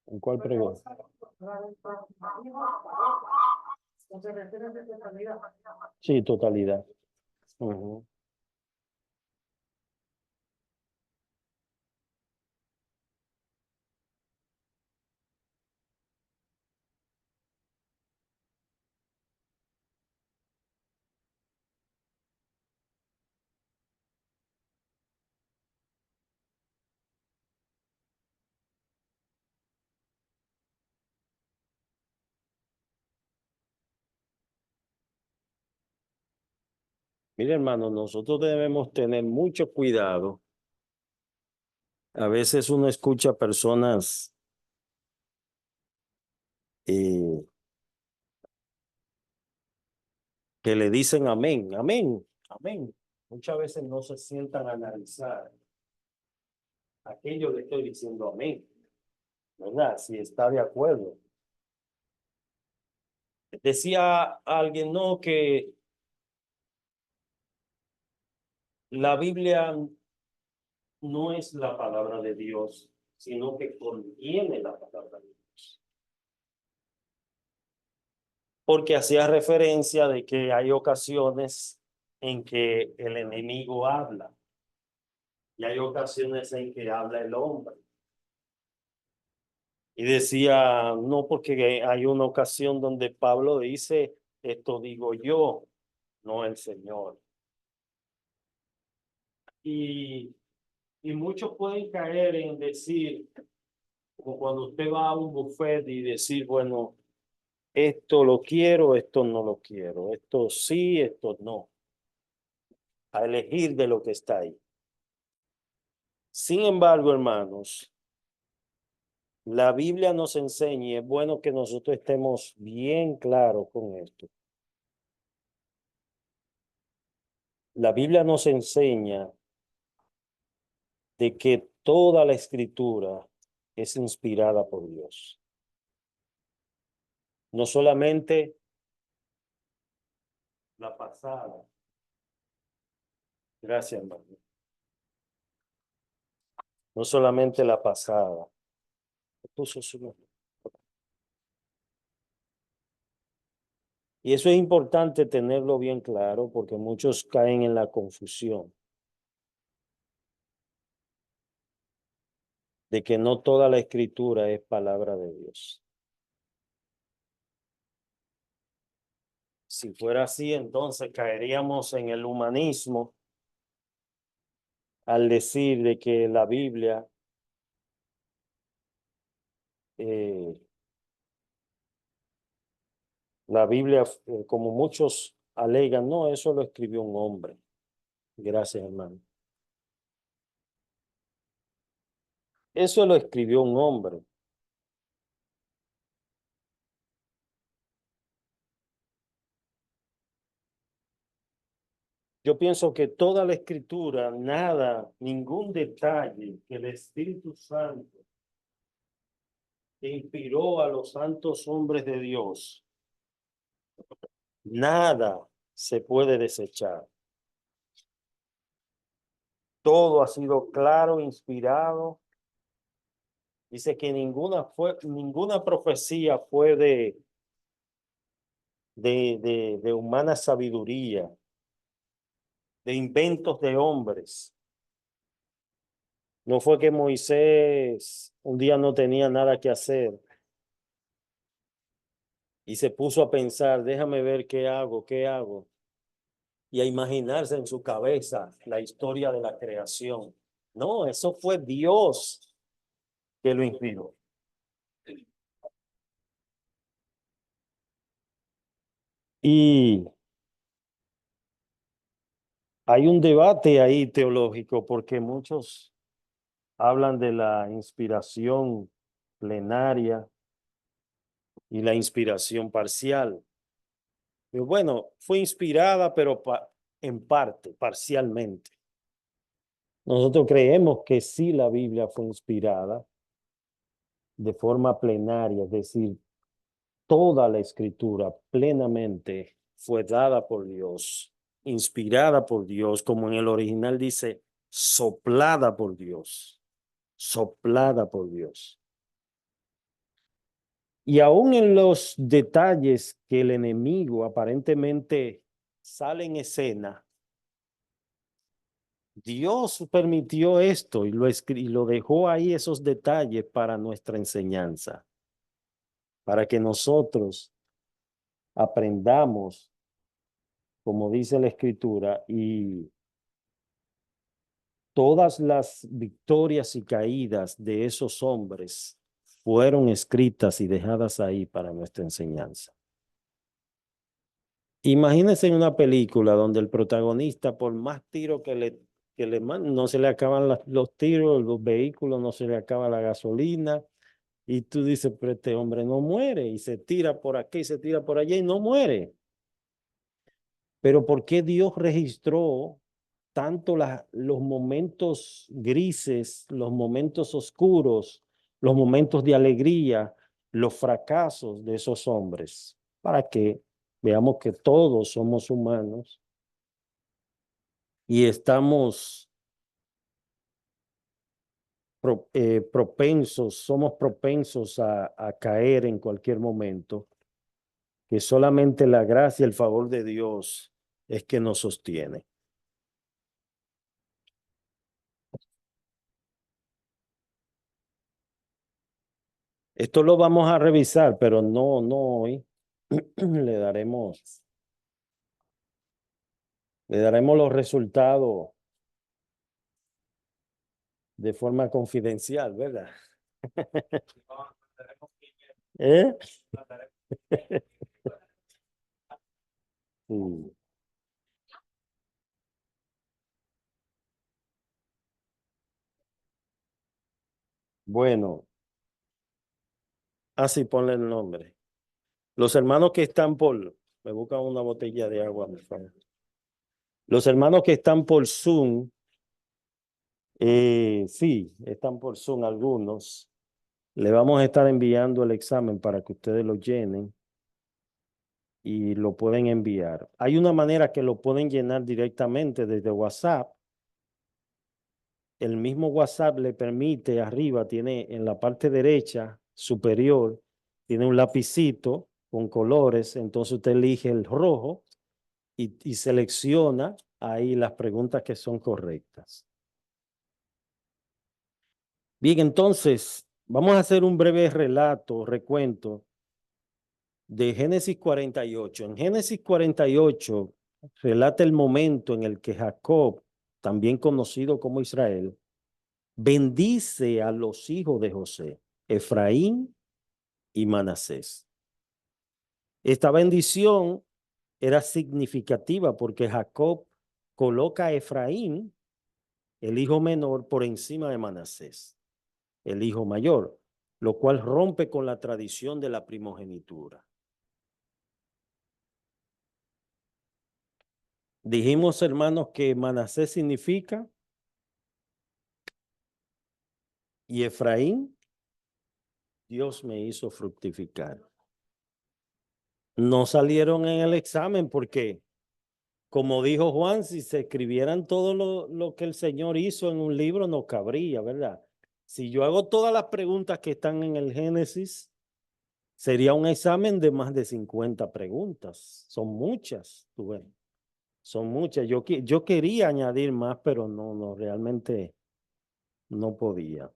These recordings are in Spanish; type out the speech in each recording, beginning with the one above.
¿En cuál pregunta? Sí, totalidad. Ujú. Mire, hermano, nosotros debemos tener mucho cuidado. A veces uno escucha personas eh, que le dicen amén, amén, amén. Muchas veces no se sientan a analizar aquello que estoy diciendo amén, ¿verdad? Si está de acuerdo. Decía alguien, no, que la Biblia no es la palabra de Dios, sino que contiene la palabra de Dios. Porque hacía referencia de que hay ocasiones en que el enemigo habla y hay ocasiones en que habla el hombre. Y decía, no, porque hay una ocasión donde Pablo dice, esto digo yo, no el Señor. Y, y muchos pueden caer en decir, como cuando usted va a un buffet y decir, bueno, esto lo quiero, esto no lo quiero, esto sí, esto no, a elegir de lo que está ahí. Sin embargo, hermanos, la Biblia nos enseña, y es bueno que nosotros estemos bien claros con esto. La Biblia nos enseña de que toda la escritura es inspirada por Dios. No solamente la pasada. Gracias, hermano. No solamente la pasada. Puso su nombre. Y eso es importante tenerlo bien claro porque muchos caen en la confusión de que no toda la escritura es palabra de Dios. Si fuera así, entonces caeríamos en el humanismo al decir de que eh, la Biblia, como muchos alegan, no, eso lo escribió un hombre. Gracias, hermano. Eso lo escribió un hombre. Yo pienso que toda la escritura, nada, ningún detalle que el Espíritu Santo inspiró a los santos hombres de Dios, nada se puede desechar. Todo ha sido claro, inspirado. Dice que ninguna profecía fue de humana sabiduría, de inventos de hombres. No fue que Moisés un día no tenía nada que hacer y se puso a pensar, déjame ver qué hago, qué hago, y a imaginarse en su cabeza la historia de la creación. No, eso fue Dios que lo inspiró. Y hay un debate ahí teológico porque muchos hablan de la inspiración plenaria y la inspiración parcial. Y bueno, fue inspirada, pero en parte, parcialmente. Nosotros creemos que sí la Biblia fue inspirada de forma plenaria, es decir, toda la escritura plenamente fue dada por Dios inspirada por Dios, como en el original dice, soplada por Dios, soplada por Dios. Y aún en los detalles que el enemigo aparentemente sale en escena, Dios permitió esto y lo dejó ahí esos detalles para nuestra enseñanza, para que nosotros aprendamos, como dice la Escritura, y todas las victorias y caídas de esos hombres fueron escritas y dejadas ahí para nuestra enseñanza. Imagínense en una película donde el protagonista, por más tiros que le manden, no se le acaban los tiros, los vehículos, no se le acaba la gasolina, y tú dices, pero este hombre no muere, y se tira por aquí, y se tira por allá, y no muere. Pero ¿por qué Dios registró tanto los momentos grises, los momentos oscuros, los momentos de alegría, los fracasos de esos hombres? Para que veamos que todos somos humanos y estamos somos propensos a caer en cualquier momento, que solamente la gracia y el favor de Dios es que nos sostiene. Esto lo vamos a revisar, pero no hoy. Le daremos los resultados de forma confidencial, ¿verdad? ¿Eh? Sí. Bueno, así ponle el nombre. Los hermanos que están me buscan una botella de agua, por favor. Los hermanos que están por Zoom, sí, están por Zoom algunos. Le vamos a estar enviando el examen para que ustedes lo llenen y lo pueden enviar. Hay una manera que lo pueden llenar directamente desde WhatsApp. El mismo WhatsApp le permite arriba, tiene en la parte derecha superior, tiene un lapicito con colores, entonces usted elige el rojo y selecciona ahí las preguntas que son correctas. Bien, entonces vamos a hacer un breve relato, recuento de Génesis 48. En Génesis 48 relata el momento en el que Jacob, también conocido como Israel, bendice a los hijos de José, Efraín y Manasés. Esta bendición era significativa porque Jacob coloca a Efraín, el hijo menor, por encima de Manasés, el hijo mayor, lo cual rompe con la tradición de la primogenitura. Dijimos, hermanos, que Manasés significa y Efraín, Dios me hizo fructificar. No salieron en el examen porque, como dijo Juan, si se escribieran todo lo que el Señor hizo en un libro, no cabría, ¿verdad? Si yo hago todas las preguntas que están en el Génesis, sería un examen de más de 50 preguntas. Son muchas, tú ves. Son muchas. Yo quería añadir más, pero no, realmente no podía.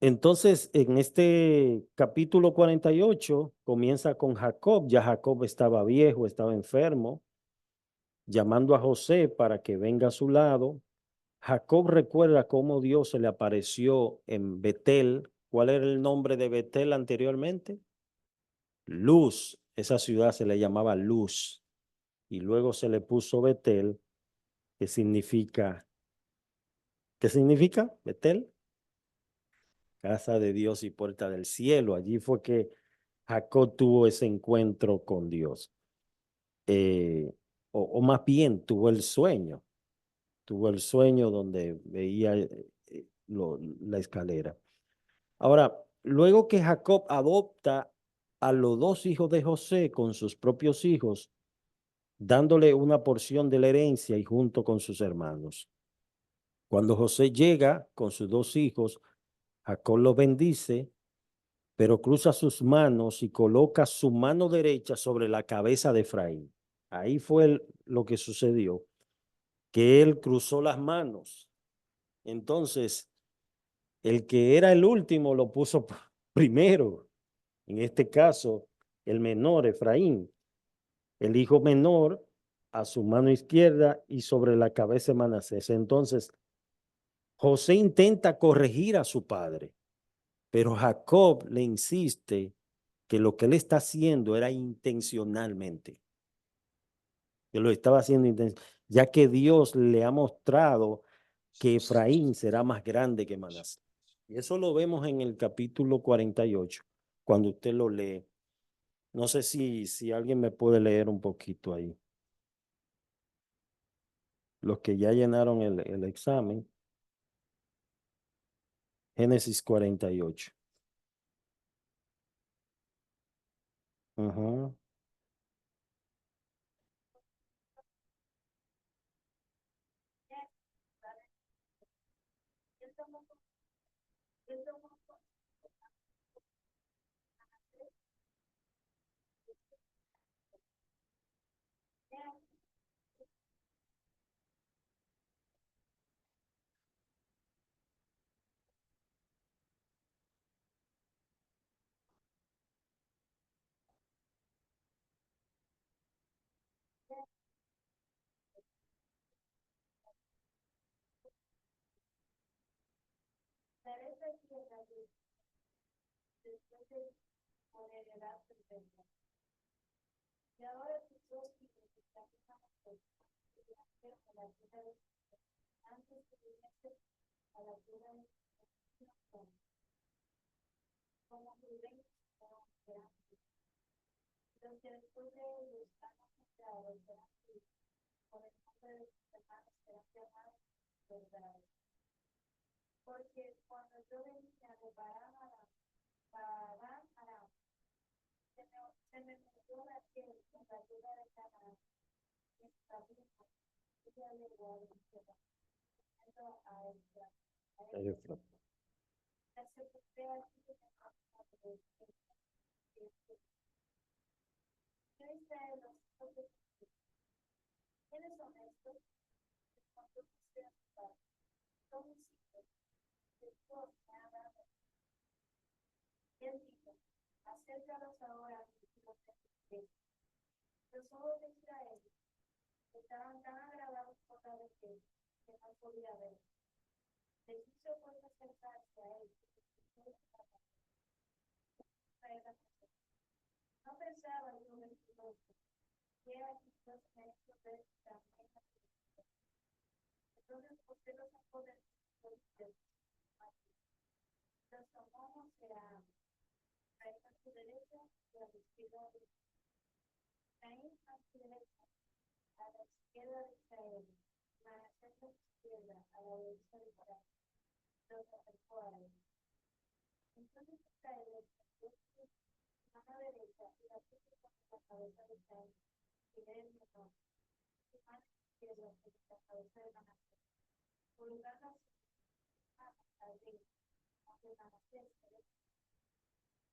Entonces, en este capítulo 48 comienza con Jacob. Ya Jacob estaba viejo, estaba enfermo, llamando a José para que venga a su lado. Jacob recuerda cómo Dios se le apareció en Betel. ¿Cuál era el nombre de Betel anteriormente? Luz. Esa ciudad se le llamaba Luz. Y luego se le puso Betel, que significa, ¿qué significa Betel? Casa de Dios y puerta del cielo. Allí fue que Jacob tuvo ese encuentro con Dios. Eh, o más bien tuvo el sueño donde veía la escalera. Ahora, luego que Jacob adopta a los dos hijos de José con sus propios hijos, dándole una porción de la herencia y junto con sus hermanos. Cuando José llega con sus dos hijos, Jacob los bendice, pero cruza sus manos y coloca su mano derecha sobre la cabeza de Efraín. Ahí fue lo que sucedió, que él cruzó las manos. Entonces, el que era el último lo puso primero. En este caso, el menor, Efraín, el hijo menor a su mano izquierda y sobre la cabeza de Manasés. Entonces, José intenta corregir a su padre, pero Jacob le insiste que lo que él está haciendo era intencionalmente, que lo estaba haciendo ya que Dios le ha mostrado que Efraín será más grande que Manasés. Y eso lo vemos en el capítulo 48, cuando usted lo lee. No sé si alguien me puede leer un poquito ahí. Los que ya llenaron el examen. Génesis 48. Ujú.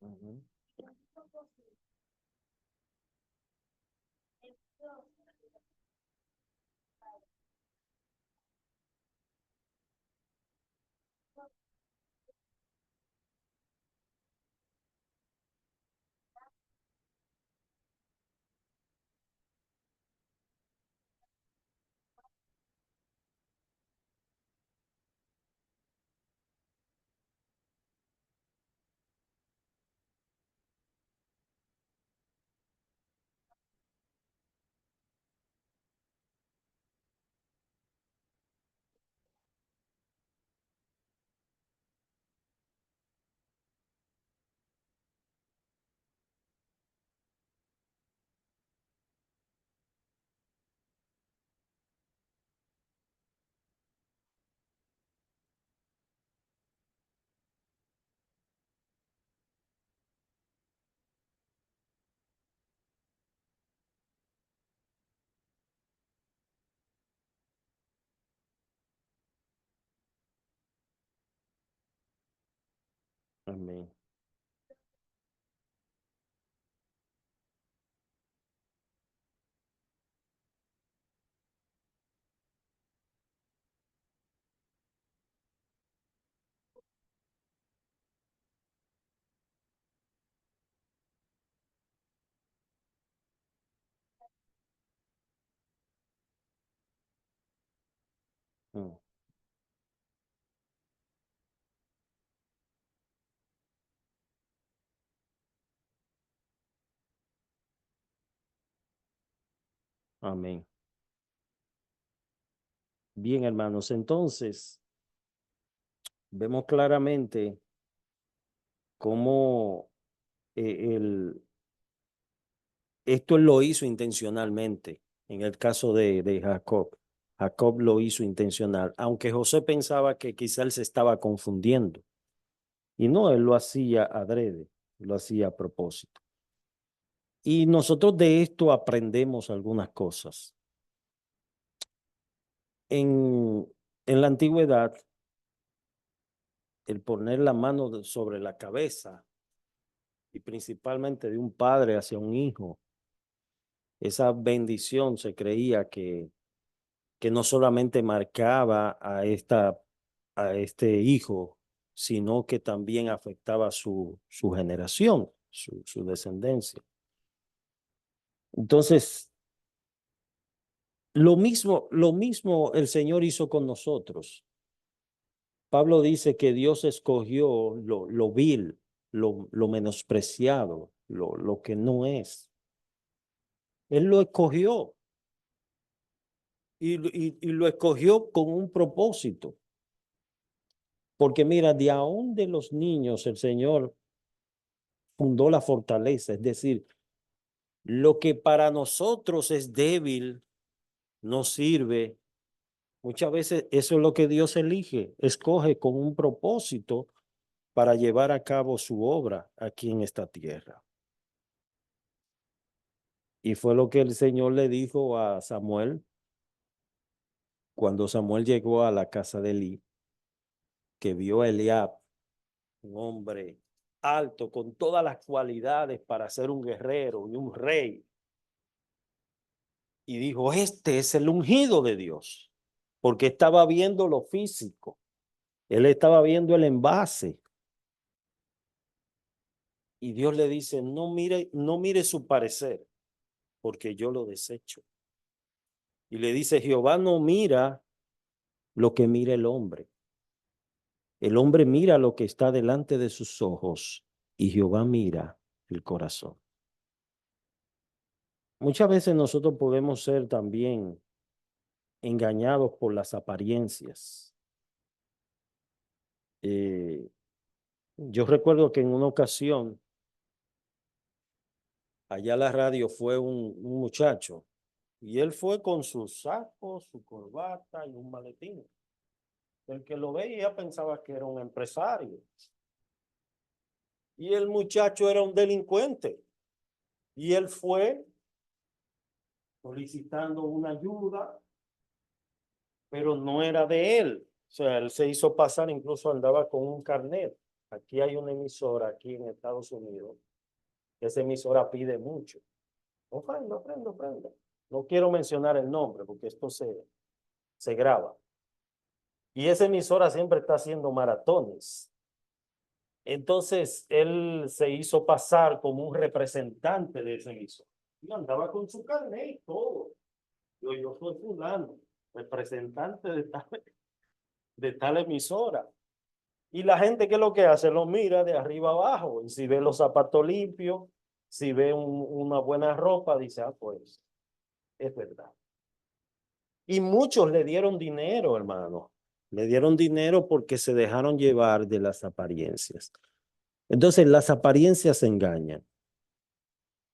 Ujú. Amén. Mm, amén. Bien, hermanos, entonces vemos claramente cómo esto él lo hizo intencionalmente. En el caso de Jacob, Jacob lo hizo intencional, aunque José pensaba que quizá él se estaba confundiendo. Y no, él lo hacía adrede, lo hacía a propósito. Y nosotros de esto aprendemos algunas cosas. En, en la antigüedad, el poner la mano sobre la cabeza y principalmente de un padre hacia un hijo, esa bendición se creía que no solamente marcaba a este hijo, sino que también afectaba su generación, su descendencia. Entonces, lo mismo el Señor hizo con nosotros. Pablo dice que Dios escogió lo vil, lo menospreciado, lo que no es. Él lo escogió y lo escogió con un propósito. Porque mira, de aún de los niños el Señor fundó la fortaleza. Es decir, lo que para nosotros es débil, no sirve. Muchas veces eso es lo que Dios elige, escoge con un propósito para llevar a cabo su obra aquí en esta tierra. Y fue lo que el Señor le dijo a Samuel cuando Samuel llegó a la casa de Elí, que vio a Eliab, un hombre alto, con todas las cualidades para ser un guerrero y un rey. Y dijo, este es el ungido de Dios, porque estaba viendo lo físico, él estaba viendo el envase. Y Dios le dice, no mire su parecer, porque yo lo desecho. Y le dice, Jehová no mira lo que mira el hombre. El hombre mira lo que está delante de sus ojos y Jehová mira el corazón. Muchas veces nosotros podemos ser también engañados por las apariencias. Yo recuerdo que en una ocasión, allá a la radio fue un muchacho y él fue con su saco, su corbata y un maletín. El que lo veía pensaba que era un empresario y el muchacho era un delincuente y él fue solicitando una ayuda, pero no era de él. O sea, él se hizo pasar, incluso andaba con un carnet. Aquí hay una emisora aquí en Estados Unidos. Esa emisora pide mucho. Ofrenda, ofrenda, ofrenda. No quiero mencionar el nombre porque esto se graba. Y esa emisora siempre está haciendo maratones. Entonces, él se hizo pasar como un representante de esa emisora. Y andaba con su carnet y todo. Yo soy fulano, representante de tal emisora. Y la gente, ¿qué es lo que hace? Lo mira de arriba abajo. Y si ve los zapatos limpios, si ve una buena ropa, dice, ah, pues, es verdad. Y muchos le dieron dinero, hermano. Le dieron dinero porque se dejaron llevar de las apariencias. Entonces, las apariencias engañan.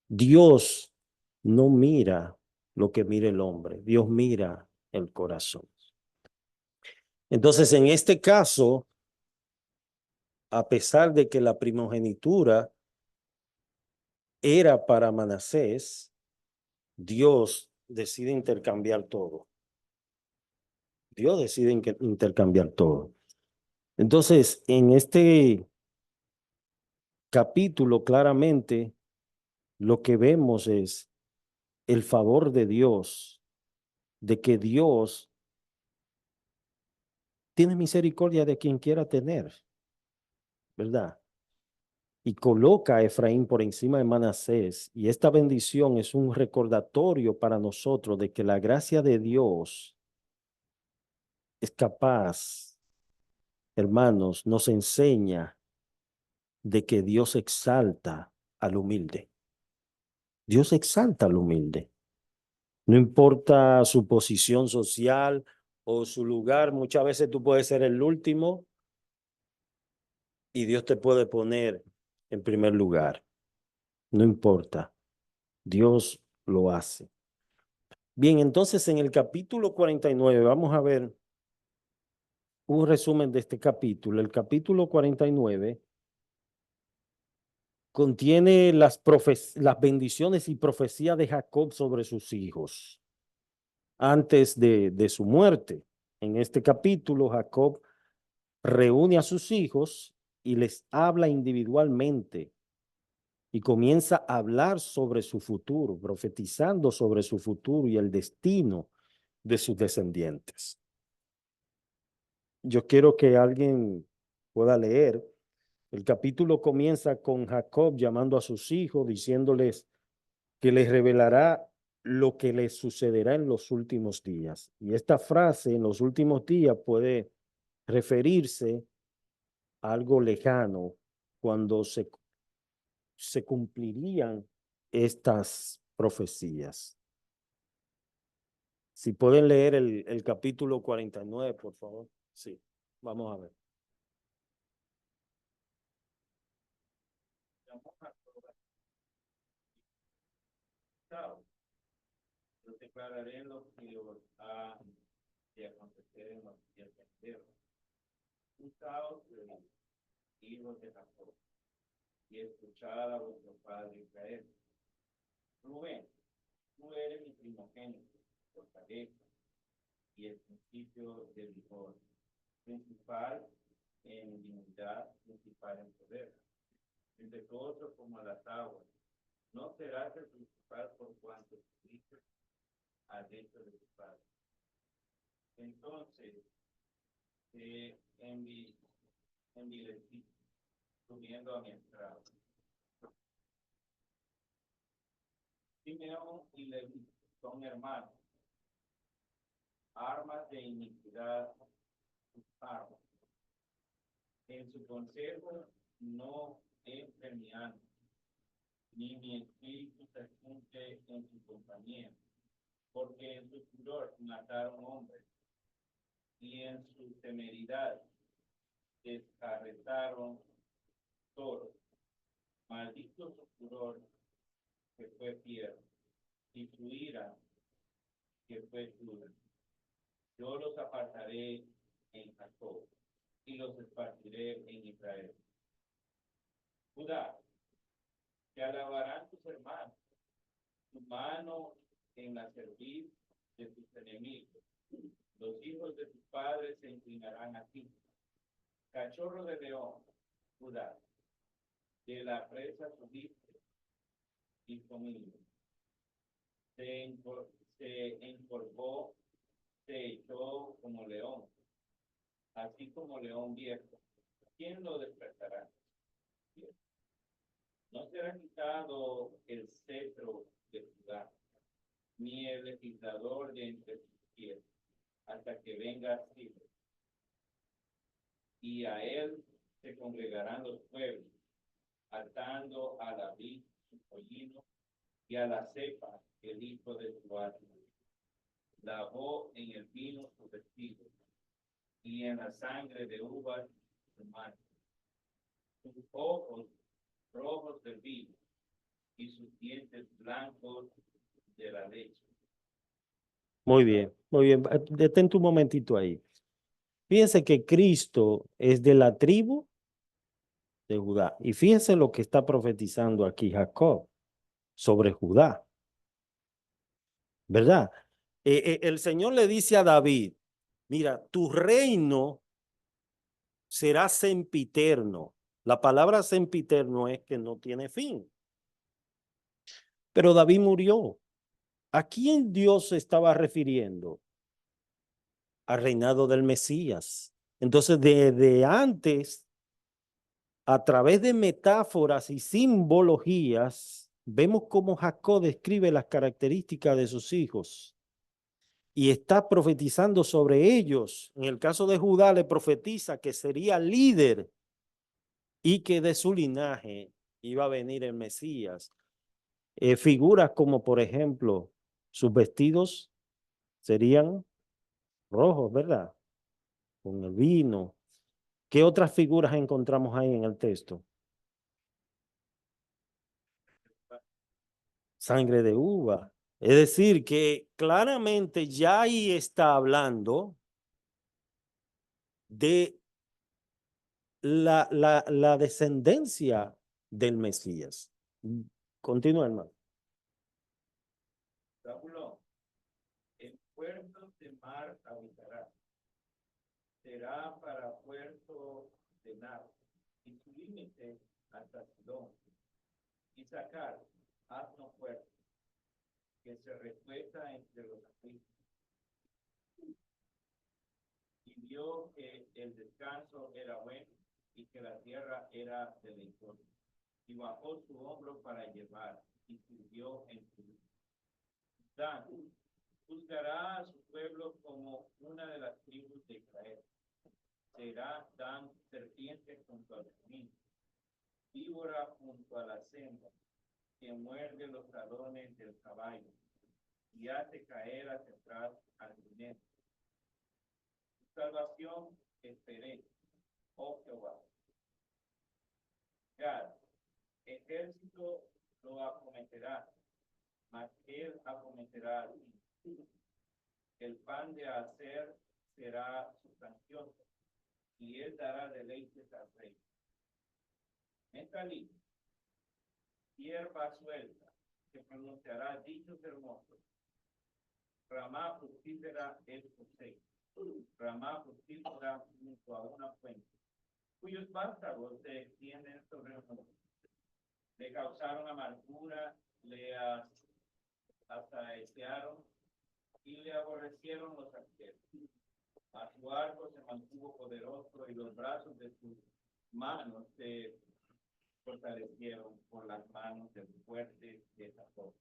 Dios no mira lo que mira el hombre. Dios mira el corazón. Entonces, en este caso, a pesar de que la primogenitura era para Manasés, Dios decide intercambiar todo. Dios decide intercambiar todo. Entonces, capítulo claramente lo que vemos es el favor de Dios, de que Dios tiene misericordia de quien quiera tener, ¿verdad? Y coloca a Efraín por encima de Manasés. Y esta bendición es un recordatorio para nosotros de que la gracia de Dios es capaz, hermanos, nos enseña de que Dios exalta al humilde. Dios exalta al humilde. No importa su posición social o su lugar, muchas veces tú puedes ser el último y Dios te puede poner en primer lugar. No importa, Dios lo hace. Bien, entonces en el capítulo 49 vamos a ver un resumen de este capítulo. El capítulo 49 contiene las bendiciones y profecías de Jacob sobre sus hijos antes de su muerte. En este capítulo, Jacob reúne a sus hijos y les habla individualmente y comienza a hablar sobre su futuro, profetizando sobre su futuro y el destino de sus descendientes. Yo quiero que alguien pueda leer. El capítulo comienza con Jacob llamando a sus hijos, diciéndoles que les revelará lo que les sucederá en los últimos días. Y esta frase, en los últimos días, puede referirse a algo lejano, cuando se cumplirían estas profecías. Si pueden leer el capítulo 49, por favor. Sí, vamos a ver. Yo declararé lo que os ha de acontecer en los días venideros. Un caos de los hijos de Jacob, y escuchad a vuestro padre Israel. Rubén, tú eres mi primogénito, fortaleza, y el principio de vigor, principal en dignidad, principal en poder. Entre vosotros como las aguas, no serás el principal por cuanto estuviste adentro de tu padre. Entonces, envilecí, subiendo a mi estrado. Simeón y Leví son hermanos, armas de iniquidad, armas. En su consejo no entre mi alma, ni mi espíritu se junte en su compañía, porque en su furor mataron hombres, y en su temeridad descarretaron toros. Maldito su furor, que fue fiero, y su ira, que fue dura. Yo los apartaré en Jacob, y los esparciré en Israel. Judá, te alabarán tus hermanos, tu mano en la cerviz de tus enemigos. Los hijos de tus padres se inclinarán a ti. Cachorro de león, Judá, de la presa subiste, hijo mío. Se encorvó, se echó como león, así como león viejo. ¿Quién lo despertará? No será quitado el cetro de Judá, ni el legislador de entre sus pies, hasta que venga Ciro. Y a él se congregarán los pueblos, atando a David su pollino, y a la cepa el hijo de su asno. Lavó en el vino su vestido, y en la sangre de uvas su manto. Sus ojos rojos del vino, y sus dientes blancos de la leche. Muy bien, muy bien. Detente un momentito ahí. Fíjense que Cristo es de la tribu de Judá. Y fíjense lo que está profetizando aquí Jacob sobre Judá, ¿verdad? El Señor le dice a David, mira, tu reino será sempiterno. La palabra sempiterno es que no tiene fin. Pero David murió. ¿A quién Dios se estaba refiriendo? Al reinado del Mesías. Entonces, desde antes, a través de metáforas y simbologías, vemos cómo Jacob describe las características de sus hijos y está profetizando sobre ellos. En el caso de Judá, le profetiza que sería líder y que de su linaje iba a venir el Mesías. Figuras como, por ejemplo, sus vestidos serían rojos, ¿verdad? Con el vino. ¿Qué otras figuras encontramos ahí en el texto? Sangre de uva. Es decir, que claramente ya ahí está hablando de la descendencia del Mesías. Continúa, hermano. Zabulón, en puertos de mar habitará, será para puerto de nave, y su límite hasta Sidón. Isaacar, asno fuerte, que se retuerza entre los aflitos. Y vio que el descanso era bueno y que la tierra era deleitosa. Y bajó su hombro para llevar, y sirvió en su vida. Dan juzgará a su pueblo como una de las tribus de Israel. Será Dan serpiente junto al camino, víbora junto a la senda, que muerde los talones del caballo y hace caer hacia atrás al jinete. Tu salvación esperé, oh Jehová. Gad, ejército lo acometerá, mas él acometerá a ti. El pan de hacer será su canción, y él dará deleites al rey. Mentalí, hierba suelta, que pronunciará dichos hermosos. Ramá fructífera es José, Ramá fructífera junto a una fuente, cuyos vástagos se extienden sobre el mundo. Le causaron amargura, le asaetearon y le aborrecieron los arqueros. A su arco se mantuvo poderoso y los brazos de sus manos se fortalecieron por las manos del fuerte de Jacob.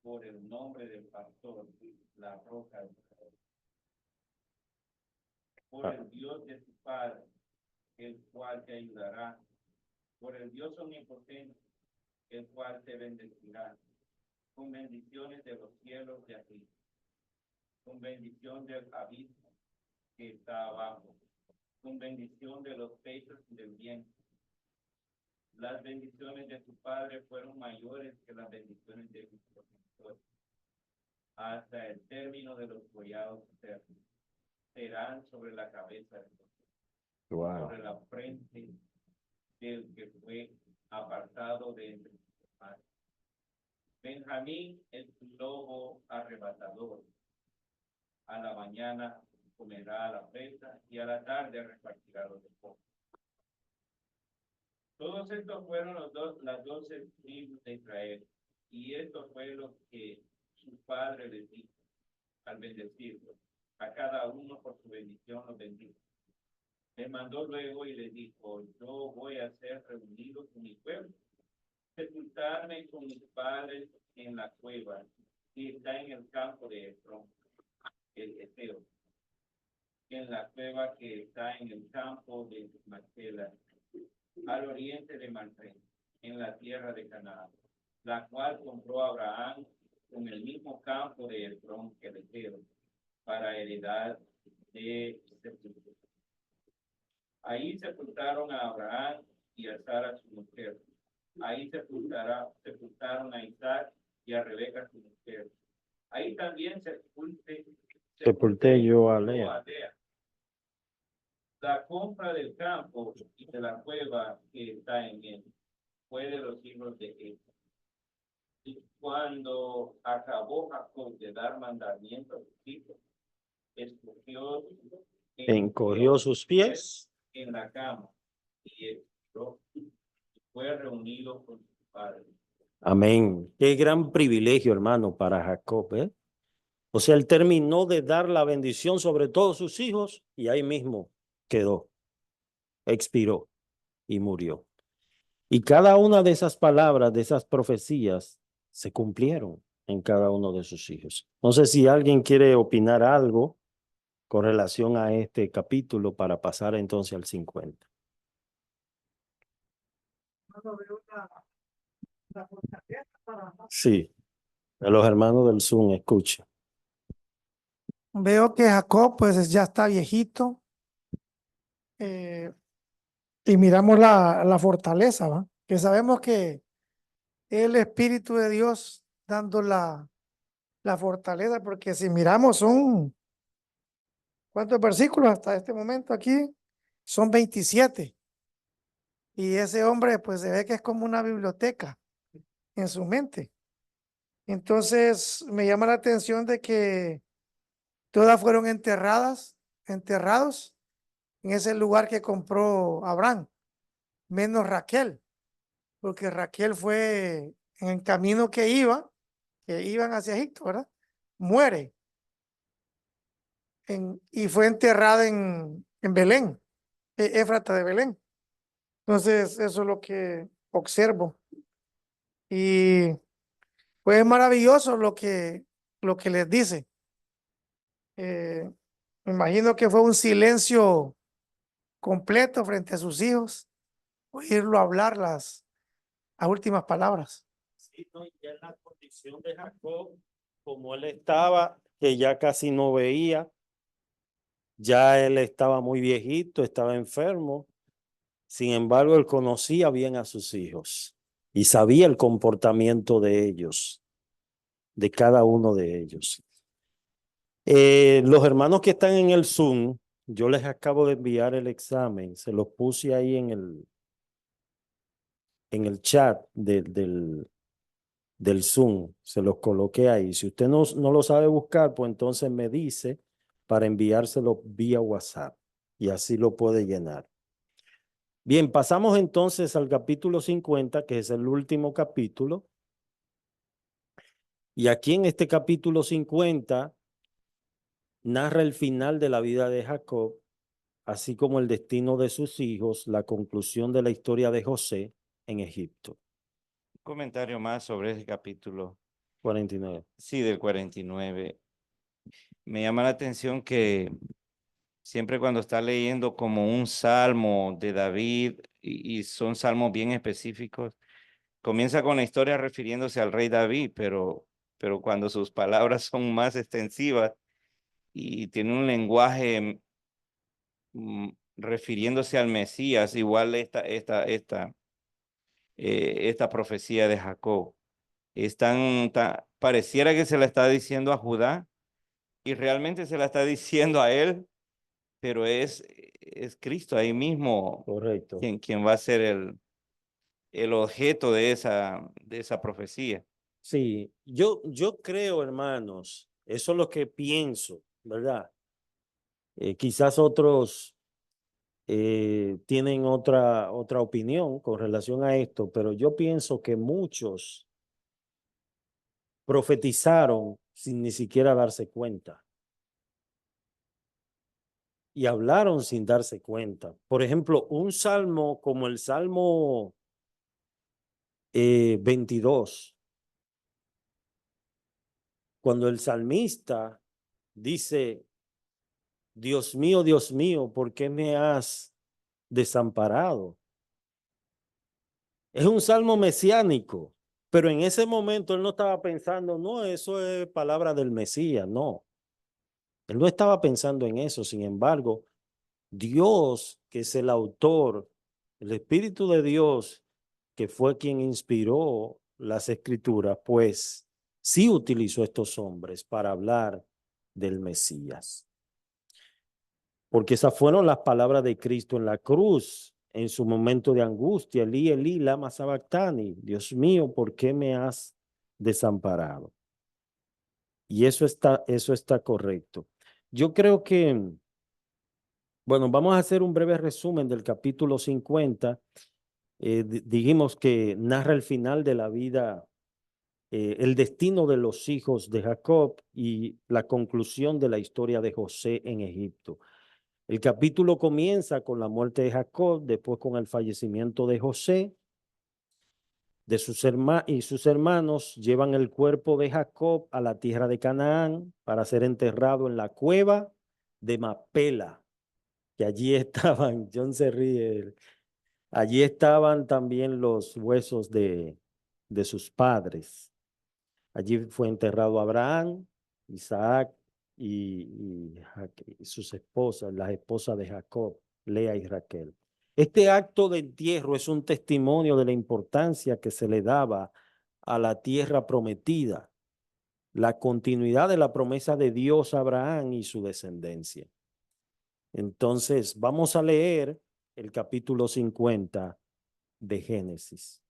Por el nombre del pastor, la roca de Israel. Por el Dios de tu Padre, el cual te ayudará. Por el Dios omnipotente, el cual te bendecirá. Con bendiciones de los cielos de arriba. Con bendición del abismo que está abajo. Con bendición de los pechos y del vientre. Las bendiciones de tu Padre fueron mayores que las bendiciones de tus progenitores. Hasta el término de los collados eternos. Serán sobre la cabeza de Dios, sobre la frente del que fue apartado de entre sus hermanos. Benjamín es un lobo arrebatador. A la mañana comerá la presa y a la tarde repartirá los despojos. Todos estos fueron las 12 tribus de Israel, y esto fue lo que su padre les dijo al bendecirlos. A cada uno por su bendición los bendijo. Les mandó luego y les dijo: yo voy a ser reunido con mi pueblo, sepultarme con mis padres en la cueva que está en el campo de Efrón, el Eteo, en la cueva que está en el campo de Macpela, al oriente de Manré, en la tierra de Canaán, la cual compró Abraham con el mismo campo de Efrón, el Eteo, para heredad de sepultura. Ahí sepultaron a Abraham y a Sara su mujer. Ahí sepultaron a Isaac y a Rebeca su mujer. Ahí también Sepulté yo a Lea. La compra del campo y de la cueva que está en él fue de los hijos de él. Y cuando acabó Jacob de dar mandamiento a sus hijos, encogió Encogió sus pies en la cama y expiró fue reunido con su padre. Amén. Qué gran privilegio, hermano, para Jacob, ¿eh? O sea, él terminó de dar la bendición sobre todos sus hijos y ahí mismo quedó, expiró y murió. Y cada una de esas palabras, de esas profecías, se cumplieron en cada uno de sus hijos. No sé si alguien quiere opinar algo con relación a este capítulo para pasar entonces al 50. Sí, a los hermanos del Zoom, escuchen. Veo que Jacob pues ya está viejito, eh, y miramos la fortaleza, ¿va? Que sabemos que es el Espíritu de Dios dando la fortaleza, porque si miramos son, ¿cuántos versículos hasta este momento aquí? Son 27. Y ese hombre pues se ve que es como una biblioteca en su mente. Entonces me llama la atención de que todas fueron enterrados en ese lugar que compró Abraham, menos Raquel, porque Raquel fue en el camino que iban hacia Egipto, ¿verdad? Muere y fue enterrada en Belén, Éfrata de Belén. Entonces, eso es lo que observo. Y pues es maravilloso lo que les dice. Me imagino que fue un silencio completo frente a sus hijos, oírlo hablar las últimas palabras. Sí, no, ya en la condición de Jacob, como él estaba, que ya casi no veía, ya él estaba muy viejito, estaba enfermo. Sin embargo, él conocía bien a sus hijos y sabía el comportamiento de ellos, de cada uno de ellos. Los hermanos que están en el Zoom, yo les acabo de enviar el examen, se los puse ahí en el chat del Zoom, se los coloqué ahí. Si usted no lo sabe buscar, pues entonces me dice para enviárselo vía WhatsApp y así lo puede llenar. Bien, pasamos entonces al capítulo 50, que es el último capítulo. Y aquí en este capítulo 50 narra el final de la vida de Jacob, así como el destino de sus hijos, la conclusión de la historia de José en Egipto. Un comentario más sobre ese capítulo. 49. Sí, del 49. Me llama la atención que siempre cuando está leyendo como un salmo de David, y son salmos bien específicos, comienza con la historia refiriéndose al rey David, pero cuando sus palabras son más extensivas y tiene un lenguaje refiriéndose al Mesías, igual esta profecía de Jacob. Pareciera que se la está diciendo a Judá y realmente se la está diciendo a él, pero es Cristo ahí mismo Correcto. quien va a ser el objeto de esa profecía. Sí, yo creo, hermanos, eso es lo que pienso, ¿verdad? Quizás otros tienen otra opinión con relación a esto, pero yo pienso que muchos profetizaron sin ni siquiera darse cuenta y hablaron sin darse cuenta. Por ejemplo, un salmo como el Salmo 22, cuando el salmista dice, Dios mío, ¿por qué me has desamparado? Es un salmo mesiánico, pero en ese momento él no estaba pensando, no, eso es palabra del Mesías, no. Él no estaba pensando en eso, sin embargo, Dios, que es el autor, el Espíritu de Dios, que fue quien inspiró las escrituras, pues sí utilizó estos hombres para hablar del Mesías. Porque esas fueron las palabras de Cristo en la cruz, en su momento de angustia. Elí, Elí, lama sabactani. Dios mío, ¿por qué me has desamparado? Y eso está correcto. Yo creo que, bueno, vamos a hacer un breve resumen del capítulo 50 dijimos que narra el final de la vida, el destino de los hijos de Jacob y la conclusión de la historia de José en Egipto. El capítulo comienza con la muerte de Jacob, después con el fallecimiento de José, de sus hermanos llevan el cuerpo de Jacob a la tierra de Canaán para ser enterrado en la cueva de Macpela, que allí estaban, John se ríe, allí estaban también los huesos de sus padres. Allí fue enterrado Abraham, Isaac y sus esposas, las esposas de Jacob, Lea y Raquel. Este acto de entierro es un testimonio de la importancia que se le daba a la tierra prometida, la continuidad de la promesa de Dios a Abraham y su descendencia. Entonces, vamos a leer el capítulo 50 de Génesis.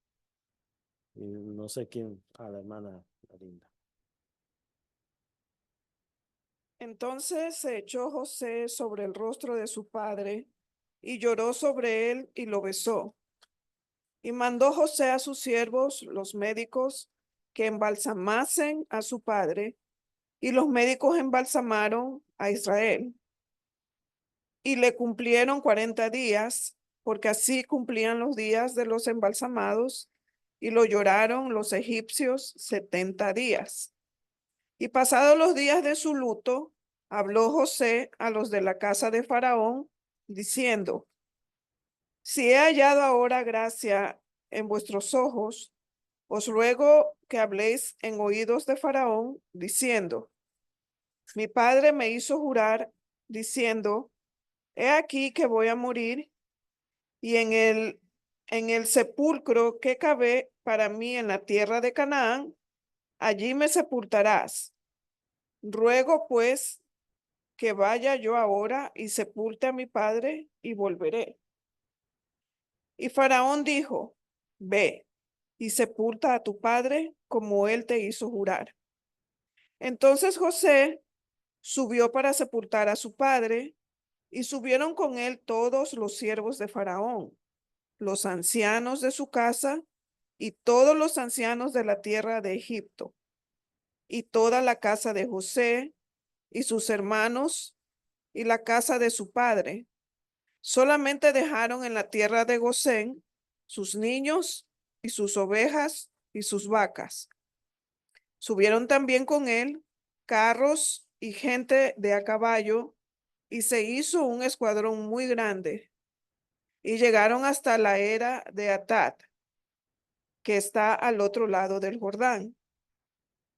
No sé quién, la hermana Linda. Entonces se echó José sobre el rostro de su padre y lloró sobre él y lo besó. Y mandó José a sus siervos, los médicos, que embalsamasen a su padre, y los médicos embalsamaron a Israel. Y le cumplieron 40 días, porque así cumplían los días de los embalsamados, y lo lloraron los egipcios 70 días. Y pasados los días de su luto, habló José a los de la casa de Faraón, diciendo: si he hallado ahora gracia en vuestros ojos, os ruego que habléis en oídos de Faraón, diciendo: mi padre me hizo jurar, diciendo: he aquí que voy a morir, y en el sepulcro que cavé para mí en la tierra de Canaán, allí me sepultarás. Ruego pues que vaya yo ahora y sepulte a mi padre y volveré. Y Faraón dijo: ve y sepulta a tu padre como él te hizo jurar. Entonces José subió para sepultar a su padre, y subieron con él todos los siervos de Faraón, los ancianos de su casa y todos los ancianos de la tierra de Egipto, y toda la casa de José y sus hermanos y la casa de su padre. Solamente dejaron en la tierra de Gosén sus niños y sus ovejas y sus vacas. Subieron también con él carros y gente de a caballo, y se hizo un escuadrón muy grande, y llegaron hasta la era de Atad, que está al otro lado del Jordán,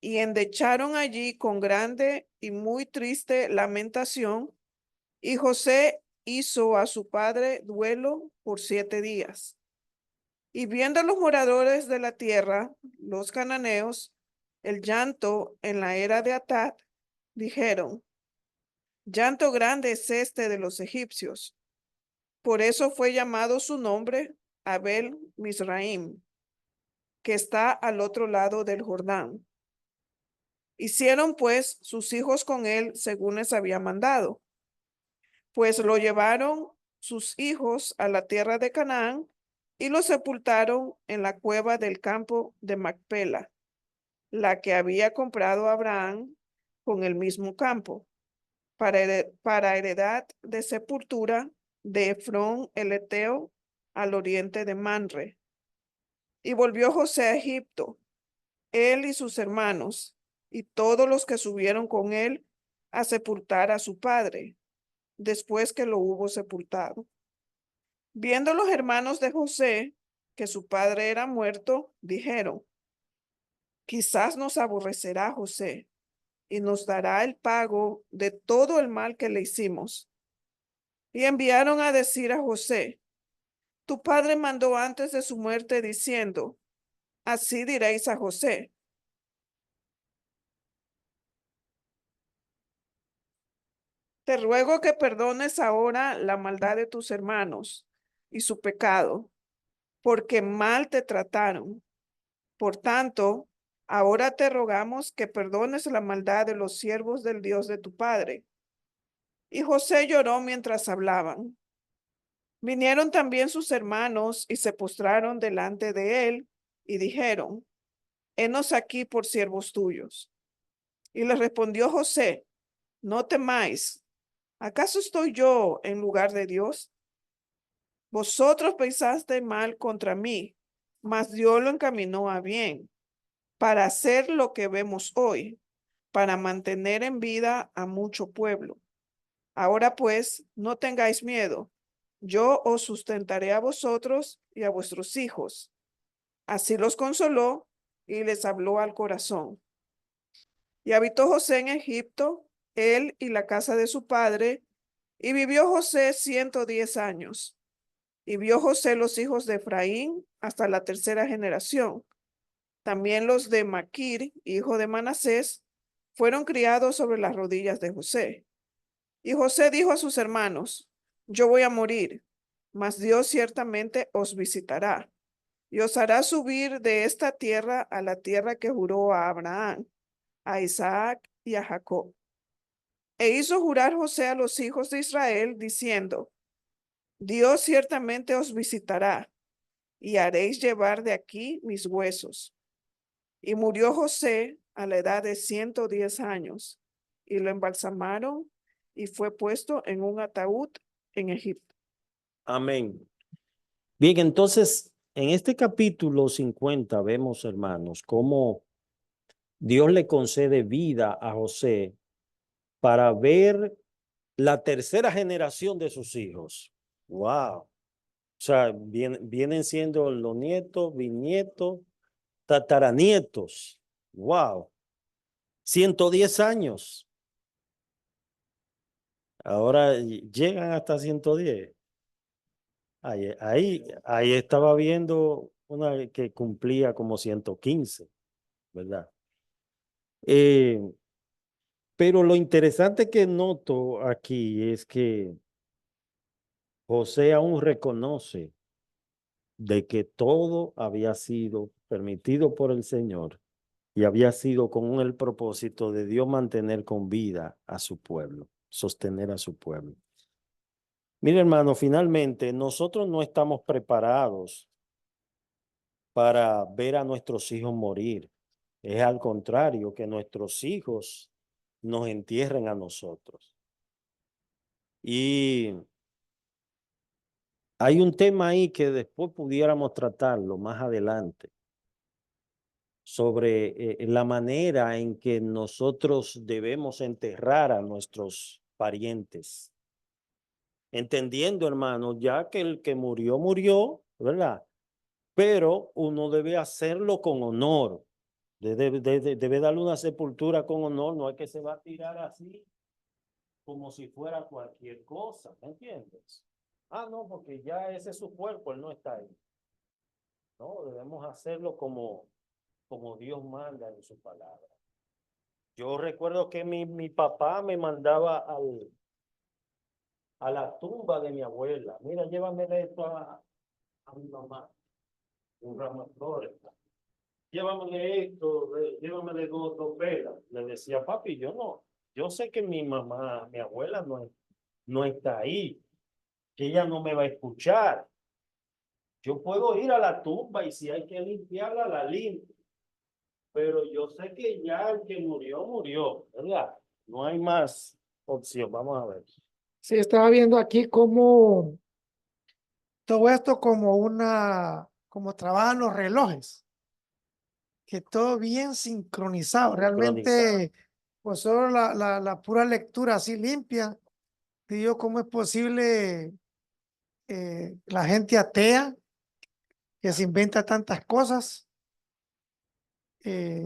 y endecharon allí con grande y muy triste lamentación, y José hizo a su padre duelo por 7 días. Y viendo los moradores de la tierra, los cananeos, el llanto en la era de Atad, dijeron: llanto grande es este de los egipcios. Por eso fue llamado su nombre Abel Misraim, que está al otro lado del Jordán. Hicieron pues sus hijos con él según les había mandado, pues lo llevaron sus hijos a la tierra de Canaán y lo sepultaron en la cueva del campo de Macpela, la que había comprado Abraham con el mismo campo, para heredad de sepultura de Efrón el Eteo al oriente de Manre. Y volvió José a Egipto, él y sus hermanos, y todos los que subieron con él a sepultar a su padre, después que lo hubo sepultado. Viendo los hermanos de José que su padre era muerto, dijeron: quizás nos aborrecerá José y nos dará el pago de todo el mal que le hicimos. Y enviaron a decir a José: tu padre mandó antes de su muerte diciendo: así diréis a José: te ruego que perdones ahora la maldad de tus hermanos y su pecado, porque mal te trataron. Por tanto, ahora te rogamos que perdones la maldad de los siervos del Dios de tu padre. Y José lloró mientras hablaban. Vinieron también sus hermanos y se postraron delante de él y dijeron, henos aquí por siervos tuyos. Y le respondió José, no temáis, ¿acaso estoy yo en lugar de Dios? Vosotros pensaste mal contra mí, mas Dios lo encaminó a bien, para hacer lo que vemos hoy, para mantener en vida a mucho pueblo. Ahora pues, no tengáis miedo, yo os sustentaré a vosotros y a vuestros hijos. Así los consoló y les habló al corazón. Y habitó José en Egipto, él y la casa de su padre, y vivió José 110 años. Y vio José los hijos de Efraín hasta la tercera generación. También los de Maquir, hijo de Manasés, fueron criados sobre las rodillas de José. Y José dijo a sus hermanos, yo voy a morir, mas Dios ciertamente os visitará y os hará subir de esta tierra a la tierra que juró a Abraham, a Isaac y a Jacob. E hizo jurar José a los hijos de Israel, diciendo, Dios ciertamente os visitará y haréis llevar de aquí mis huesos. Y murió José a la edad de 110 años, y lo embalsamaron y fue puesto en un ataúd en Egipto. Amén. Bien, entonces, en este capítulo 50 vemos, hermanos, cómo Dios le concede vida a José para ver la tercera generación de sus hijos. Wow. O sea, vienen siendo los nietos, bisnietos, tataranietos. Wow. 110 años. Ahora llegan hasta 110. Ahí estaba viendo una que cumplía como 115, ¿verdad? Pero lo interesante que noto aquí es que José aún reconoce de que todo había sido permitido por el Señor y había sido con el propósito de Dios mantener con vida a su pueblo, sostener a su pueblo. Mire, hermano, finalmente nosotros no estamos preparados para ver a nuestros hijos morir. Es al contrario, que nuestros hijos nos entierren a nosotros. Y hay un tema ahí que después pudiéramos tratarlo más adelante, sobre la manera en que nosotros debemos enterrar a nuestros parientes. Entendiendo, hermano, ya que el que murió, murió, ¿verdad? Pero uno debe hacerlo con honor. Debe darle una sepultura con honor, no es que se va a tirar así como si fuera cualquier cosa, ¿me entiendes? Ah, no, porque ya ese es su cuerpo, él no está ahí. No, debemos hacerlo como Dios manda en su palabra. Yo recuerdo que mi papá me mandaba a la tumba de mi abuela. Mira, llévame esto a mi mamá, un ramo de flores. Llévame esto, llévame dos velas. Le decía, papi, yo sé que mi mamá, mi abuela no está ahí, que ella no me va a escuchar. Yo puedo ir a la tumba y si hay que limpiarla, la limpio. Pero yo sé que ya el que murió, murió, ¿verdad? No hay más opción. Vamos a ver. Sí, estaba viendo aquí cómo todo esto como trabajan los relojes, que todo bien sincronizado. Realmente, pues solo la pura lectura así limpia, digo, ¿cómo es posible la gente atea que se inventa tantas cosas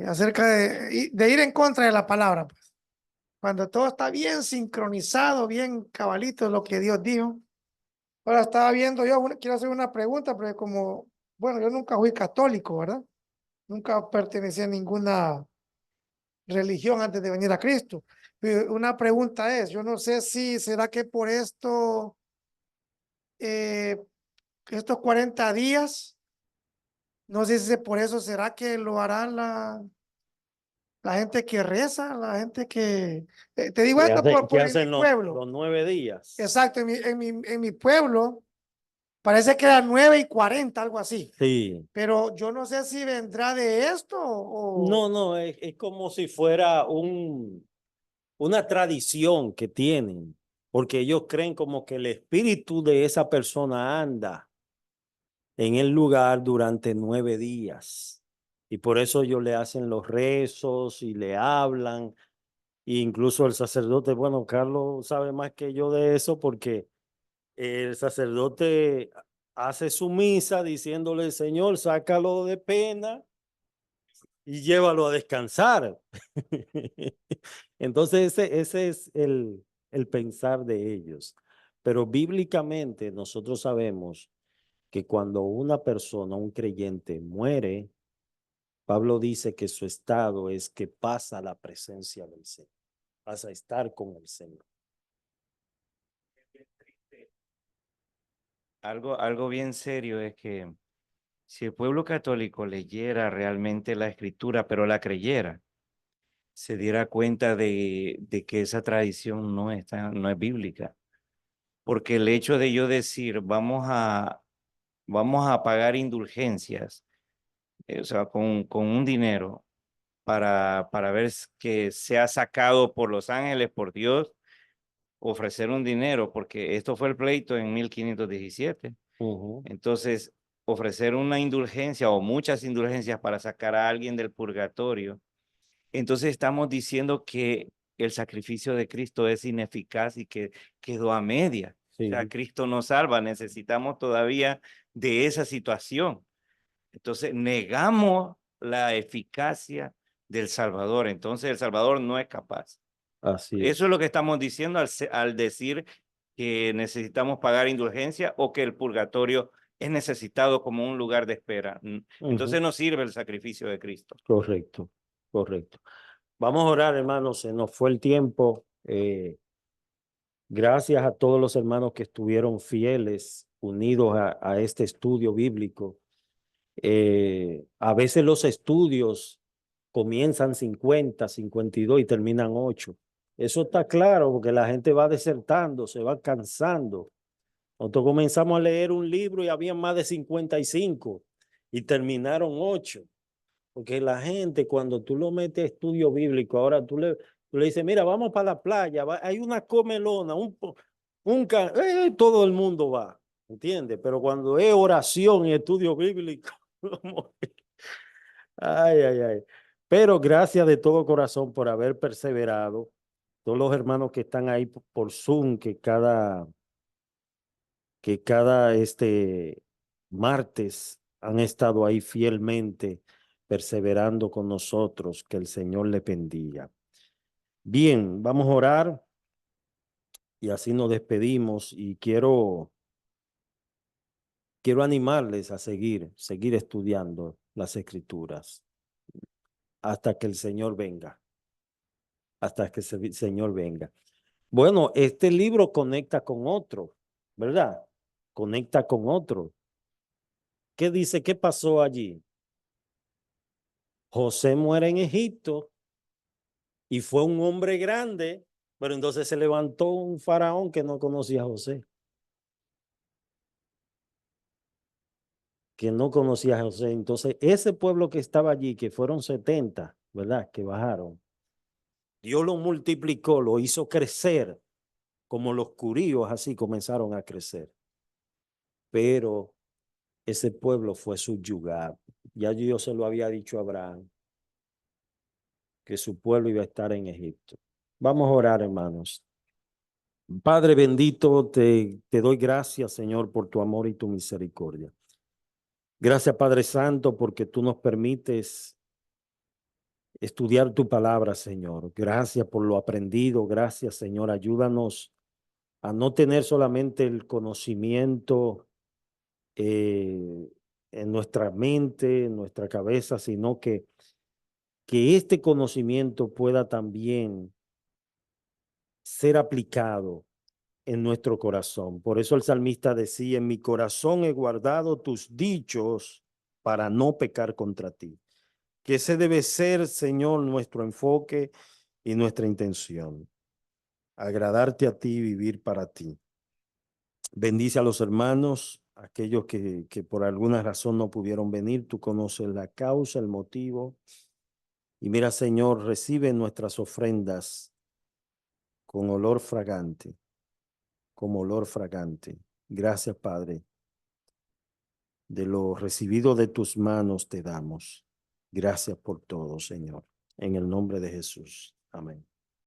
acerca de ir en contra de la palabra? Pues, cuando todo está bien sincronizado, bien cabalito lo que Dios dijo. Ahora estaba viendo yo, quiero hacer una pregunta, porque como, bueno, yo nunca fui católico, ¿verdad? Nunca pertenecí a ninguna religión antes de venir a Cristo. Pero una pregunta es, yo no sé si será que por eh, estos 40 días, no sé si por eso será que lo harán la gente que reza, la gente que... te digo esto ¿Qué por en mi hacen pueblo. los 9 días? Exacto, en mi pueblo Parece que era 9:40, algo así. Sí. Pero yo no sé si vendrá de esto o... No, no, es como si fuera una tradición que tienen, porque ellos creen como que el espíritu de esa persona anda en el lugar durante 9 días. Y por eso ellos le hacen los rezos y le hablan. E incluso el sacerdote, bueno, Carlos sabe más que yo de eso porque el sacerdote hace su misa diciéndole, Señor, sácalo de pena y llévalo a descansar. Entonces ese es el pensar de ellos. Pero bíblicamente nosotros sabemos que cuando una persona, un creyente, muere, Pablo dice que su estado es que pasa a la presencia del Señor, pasa a estar con el Señor. Algo bien serio es que si el pueblo católico leyera realmente la escritura, pero la creyera, se diera cuenta de que esa tradición no es bíblica. Porque el hecho de yo decir, vamos a pagar indulgencias, o sea, con un dinero para ver que sea sacado por los ángeles, por Dios, ofrecer un dinero, porque esto fue el pleito en 1517. Entonces, ofrecer una indulgencia o muchas indulgencias para sacar a alguien del purgatorio. Entonces estamos diciendo que el sacrificio de Cristo es ineficaz y que quedó a media. Sí. O sea, Cristo nos salva, necesitamos todavía de esa situación. Entonces negamos la eficacia del Salvador. Entonces el Salvador no es capaz. Así Eso es. es lo que estamos diciendo al decir que necesitamos pagar indulgencia o que el purgatorio es necesitado como un lugar de espera. Entonces no sirve el sacrificio de Cristo. Correcto, correcto. Vamos a orar, hermanos, se nos fue el tiempo. Gracias a todos los hermanos que estuvieron fieles, unidos a este estudio bíblico. A veces los estudios comienzan 50, 52 y terminan 8. Eso está claro porque la gente va desertando, se va cansando. Nosotros comenzamos a leer un libro y había más de 55 y terminaron 8. Porque la gente, cuando tú lo metes a estudio bíblico, ahora tú le dices, mira, vamos para la playa, hay una comelona, todo el mundo va, ¿entiendes? Pero cuando es oración y estudio bíblico, ay, ay, ay. Pero gracias de todo corazón por haber perseverado. Todos los hermanos que están ahí por Zoom, que cada martes han estado ahí fielmente perseverando con nosotros, que el Señor le bendiga. Bien, vamos a orar y así nos despedimos y quiero animarles a seguir estudiando las Escrituras hasta que el Señor venga, hasta que el Señor venga. Bueno, este libro conecta con otro, ¿verdad? Conecta con otro. ¿Qué dice? ¿Qué pasó allí? José muere en Egipto y fue un hombre grande, pero entonces se levantó un faraón que no conocía a José. Que no conocía a José. Entonces, ese pueblo que estaba allí, que fueron 70, ¿verdad? Que bajaron. Dios lo multiplicó, lo hizo crecer, como los curíos así comenzaron a crecer. Pero ese pueblo fue subyugado. Ya Dios se lo había dicho a Abraham, que su pueblo iba a estar en Egipto. Vamos a orar, hermanos. Padre bendito, te doy gracias, Señor, por tu amor y tu misericordia. Gracias, Padre Santo, porque tú nos permites estudiar tu palabra, Señor. Gracias por lo aprendido. Gracias, Señor. Ayúdanos a no tener solamente el conocimiento en nuestra mente, en nuestra cabeza, sino que este conocimiento pueda también ser aplicado en nuestro corazón. Por eso el salmista decía, en mi corazón he guardado tus dichos para no pecar contra ti. Que ese debe ser, Señor, nuestro enfoque y nuestra intención. Agradarte a ti y vivir para ti. Bendice a los hermanos. aquellos que por alguna razón no pudieron venir. Tú conoces la causa, el motivo. Y mira, Señor, recibe nuestras ofrendas con olor fragante, como olor fragante. Gracias, Padre. De lo recibido de tus manos te damos. Gracias por todo, Señor. En el nombre de Jesús. Amén.